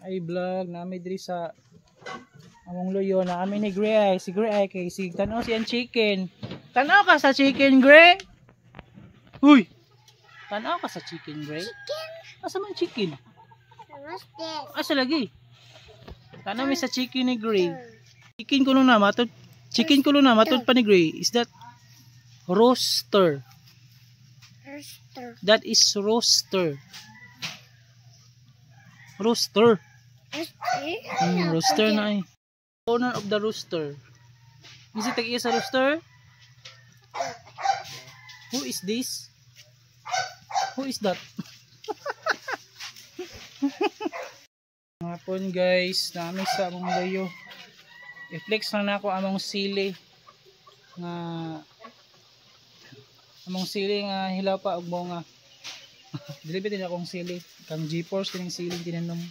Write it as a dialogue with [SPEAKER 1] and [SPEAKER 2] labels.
[SPEAKER 1] Ay vlog nami diri sa among luyo na amin ni Gray. Si Gray kay si tanaw siyang chicken. Tanaw ka sa chicken, Gray? Huy. Tanaw ka sa chicken, Gray?
[SPEAKER 2] Chicken.
[SPEAKER 1] Asa man chicken?
[SPEAKER 2] Namaste.
[SPEAKER 1] Asa lagi? Tanaw mi sa chicken ni Gray. Chicken kuno na matod. Chicken kuno na matod pa ni Gray. Is that roaster?
[SPEAKER 2] Rooster.
[SPEAKER 1] That is roaster. Rooster. Rooster na ay. Owner of the rooster. Is it tag-iya sa rooster? Who is this? Who is that? Hapon guys, nami sa among layo. I-flex lang na ako among sili nga hilaw pa og bunga. Dili din akong sili, kang G-Force kining siling tinanom.